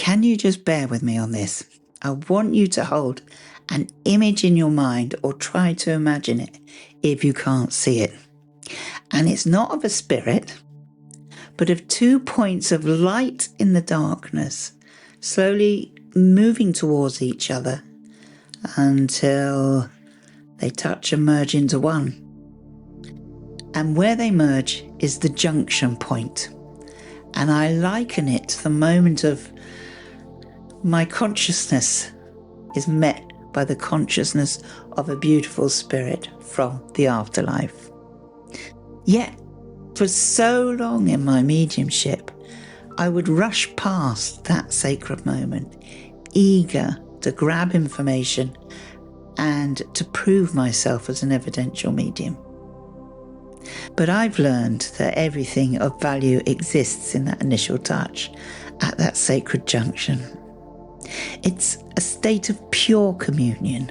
can you just bear with me on this? I want you to hold an image in your mind or try to imagine it if you can't see it. And it's not of a spirit, but of 2 points of light in the darkness, slowly moving towards each other until they touch and merge into one. And where they merge is the junction point. And I liken it to the moment of my consciousness is met by the consciousness of a beautiful spirit from the afterlife. Yet, for so long in my mediumship, I would rush past that sacred moment, eager to grab information and to prove myself as an evidential medium. But I've learned that everything of value exists in that initial touch, at that sacred junction. It's a state of pure communion,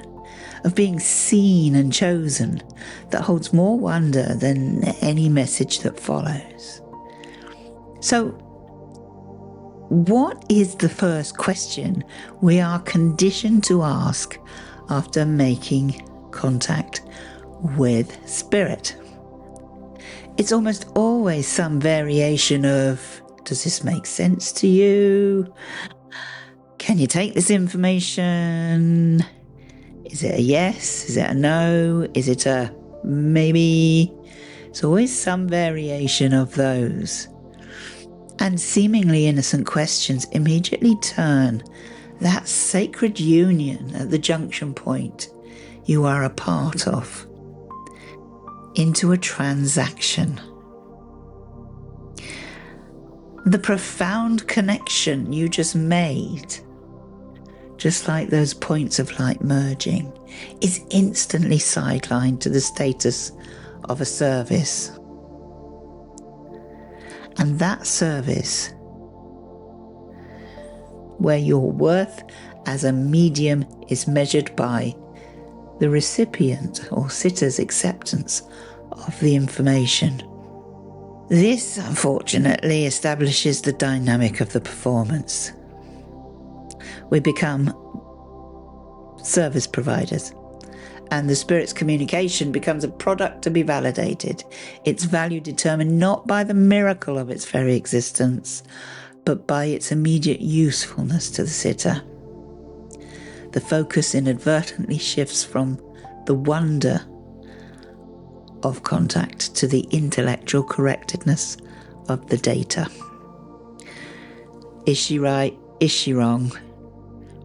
of being seen and chosen, that holds more wonder than any message that follows. So, what is the first question we are conditioned to ask after making contact with spirit? It's almost always some variation of, does this make sense to you? Can you take this information? Is it a yes? Is it a no? Is it a maybe? It's always some variation of those. And seemingly innocent questions immediately turn that sacred union at the junction point you are a part of into a transaction. The profound connection you just made, just like those points of light merging, is instantly sidelined to the status of a service. And that service, where your worth as a medium is measured by the recipient or sitter's acceptance of the information. This, unfortunately, establishes the dynamic of the performance. We become service providers, and the spirit's communication becomes a product to be validated, its value determined not by the miracle of its very existence, but by its immediate usefulness to the sitter. The focus inadvertently shifts from the wonder of contact to the intellectual correctness of the data. Is she right? Is she wrong?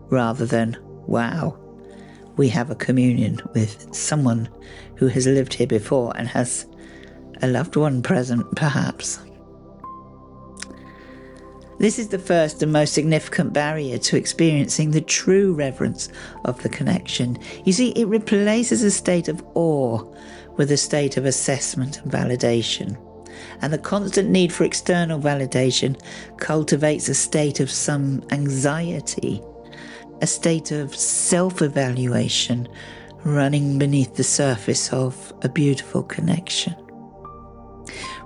Rather than, wow, we have a communion with someone who has lived here before and has a loved one present, perhaps. This is the first and most significant barrier to experiencing the true reverence of the connection. You see, it replaces a state of awe with a state of assessment and validation. And the constant need for external validation cultivates a state of some anxiety, a state of self-evaluation running beneath the surface of a beautiful connection.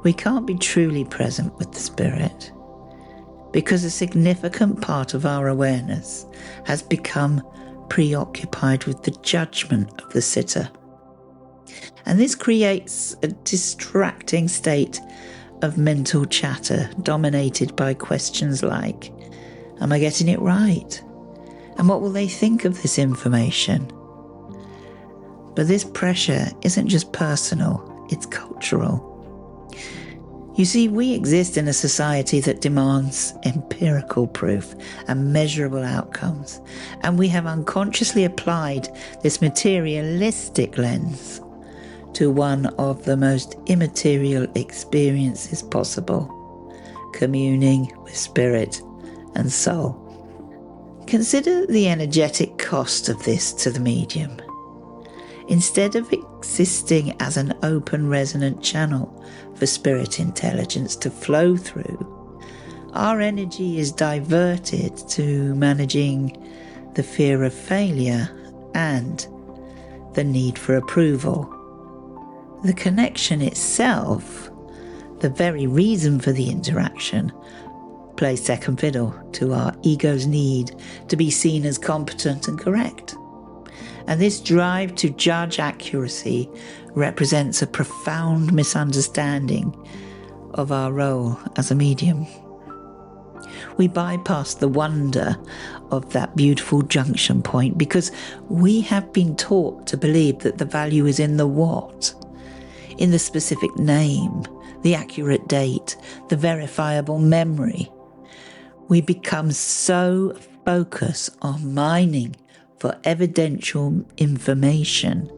We can't be truly present with the spirit because a significant part of our awareness has become preoccupied with the judgment of the sitter. And this creates a distracting state of mental chatter dominated by questions like, am I getting it right? And what will they think of this information? But this pressure isn't just personal, it's cultural. You see, we exist in a society that demands empirical proof and measurable outcomes, and we have unconsciously applied this materialistic lens to one of the most immaterial experiences possible, communing with spirit and soul. Consider the energetic cost of this to the medium. Instead of existing as an open resonant channel for spirit intelligence to flow through, our energy is diverted to managing the fear of failure and the need for approval. The connection itself, the very reason for the interaction, play second fiddle to our ego's need to be seen as competent and correct. And this drive to judge accuracy represents a profound misunderstanding of our role as a medium. We bypass the wonder of that beautiful junction point because we have been taught to believe that the value is in the what, in the specific name, the accurate date, the verifiable memory. We become so focused on mining for evidential information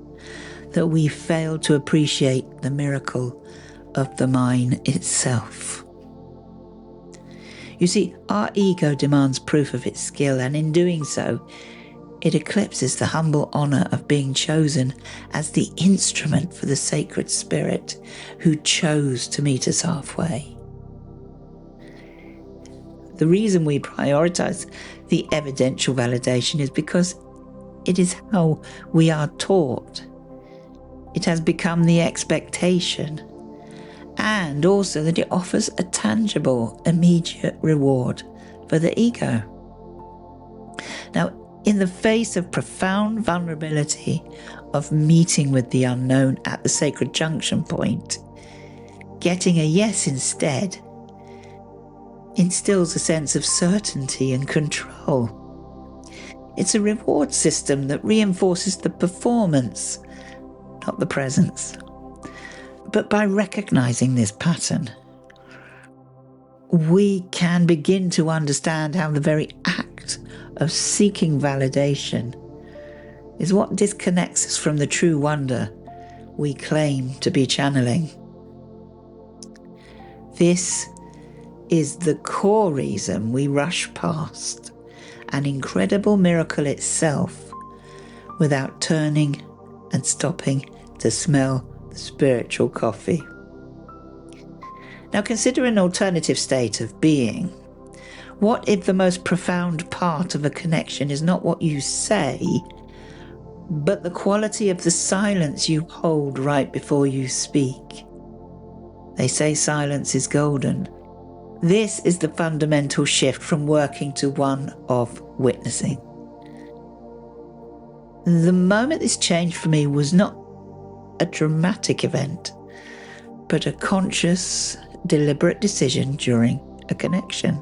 that we fail to appreciate the miracle of the mine itself. You see, our ego demands proof of its skill, and in doing so, it eclipses the humble honour of being chosen as the instrument for the sacred spirit who chose to meet us halfway. The reason we prioritise the evidential validation is because it is how we are taught. It has become the expectation, and also that it offers a tangible, immediate reward for the ego. Now, in the face of profound vulnerability of meeting with the unknown at the sacred junction point, getting a yes instead instills a sense of certainty and control. It's a reward system that reinforces the performance, not the presence. But by recognizing this pattern, we can begin to understand how the very act of seeking validation is what disconnects us from the true wonder we claim to be channeling. This is the core reason we rush past an incredible miracle itself without turning and stopping to smell the spiritual coffee. Now consider an alternative state of being. What if the most profound part of a connection is not what you say, but the quality of the silence you hold right before you speak? They say silence is golden. This is the fundamental shift from working to one of witnessing. The moment this changed for me was not a dramatic event, but a conscious, deliberate decision during a connection.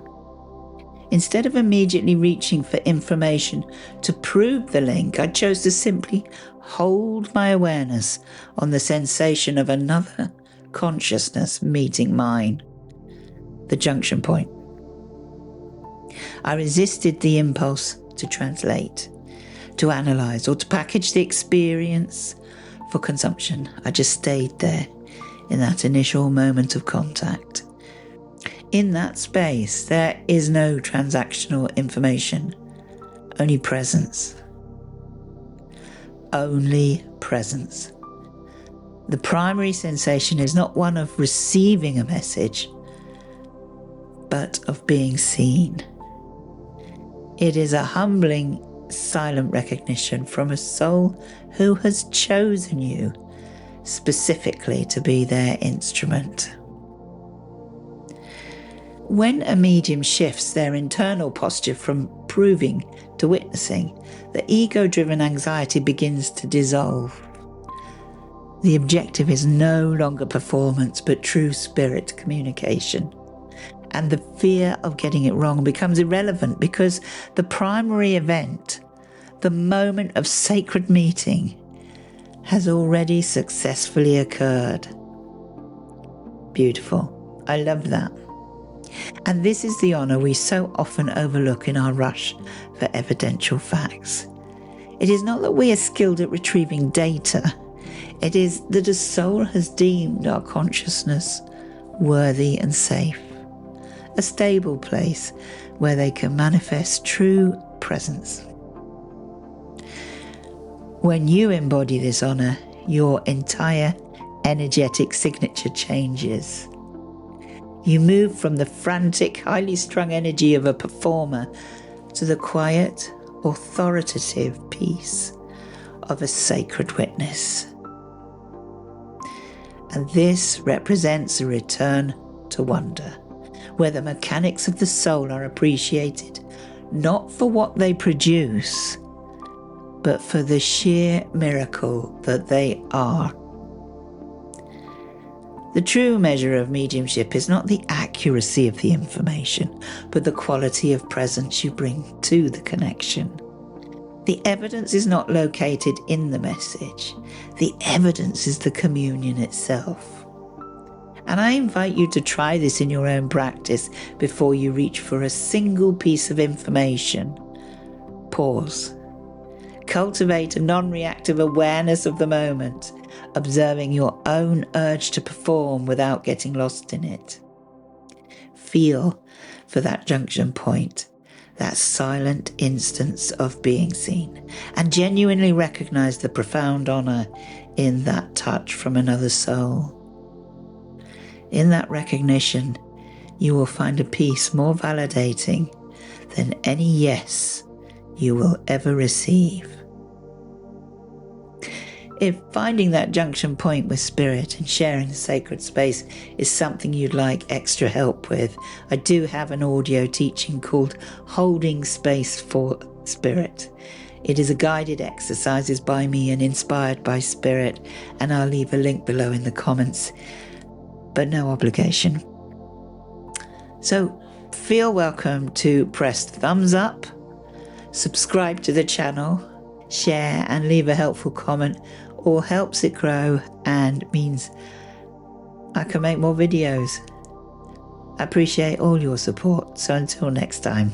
Instead of immediately reaching for information to prove the link, I chose to simply hold my awareness on the sensation of another consciousness meeting mine, the junction point. I resisted the impulse to translate, to analyse, or to package the experience for consumption. I just stayed there in that initial moment of contact. In that space, there is no transactional information, only presence. Only presence. The primary sensation is not one of receiving a message, but of being seen. It is a humbling, silent recognition from a soul who has chosen you specifically to be their instrument. When a medium shifts their internal posture from proving to witnessing, the ego-driven anxiety begins to dissolve. The objective is no longer performance, but true spirit communication. And the fear of getting it wrong becomes irrelevant because the primary event, the moment of sacred meeting, has already successfully occurred. Beautiful. I love that. And this is the honour we so often overlook in our rush for evidential facts. It is not that we are skilled at retrieving data. It is that a soul has deemed our consciousness worthy and safe, a stable place where they can manifest true presence. When you embody this honour, your entire energetic signature changes. You move from the frantic, highly strung energy of a performer to the quiet, authoritative peace of a sacred witness. And this represents a return to wonder, where the mechanics of the soul are appreciated not for what they produce, but for the sheer miracle that they are. The true measure of mediumship is not the accuracy of the information, but the quality of presence you bring to the connection. The evidence is not located in the message. The evidence is the communion itself. And I invite you to try this in your own practice before you reach for a single piece of information. Pause. Cultivate a non-reactive awareness of the moment, observing your own urge to perform without getting lost in it. Feel for that junction point, that silent instance of being seen, and genuinely recognize the profound honor in that touch from another soul. In that recognition, you will find a peace more validating than any yes you will ever receive. If finding that junction point with spirit and sharing the sacred space is something you'd like extra help with, I do have an audio teaching called Holding Space for Spirit. It is a guided exercises by me and inspired by spirit, and I'll leave a link below in the comments, but no obligation. So feel welcome to press thumbs up, subscribe to the channel, share and leave a helpful comment. All helps it grow and means I can make more videos. I appreciate all your support. So until next time.